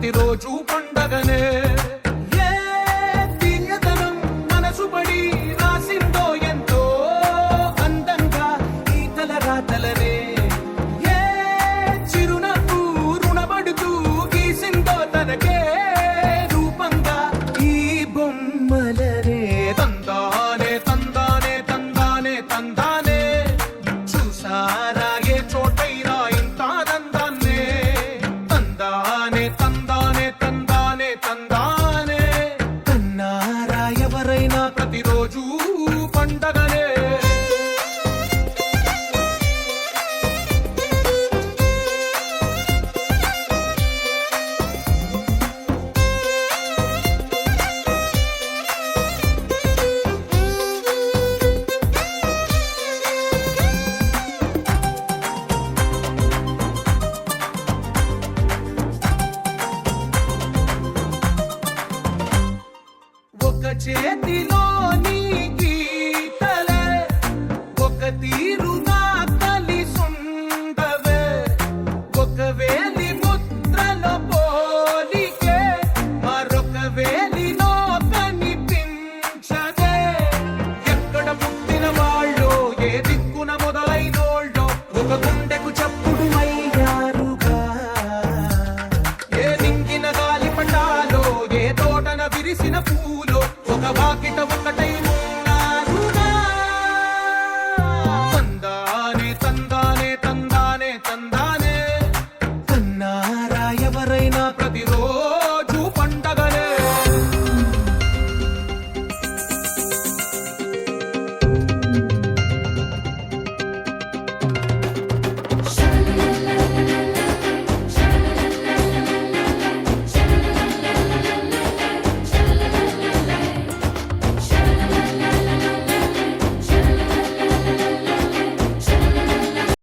ప్రతిరోజు పండగనే. ఏ తీయదనం మనసు పడి రాసిందో ఎంతో అందంగా ఈ తలరాతలనే. ఏ చిరునవ్వు రుణపడుతూ గీసిందో తనకే రూపంగా ఈ బొమ్మలనే. తందానే తందానే తందానే తందానే చూసారా ఏ చోటైనా ఇంత ఆనందాన్నే. తందానే తందానే తందానే తందానే కన్నారా ఎవరైనా ప్రతిరోజు పండగనే. ఒక చేతిలో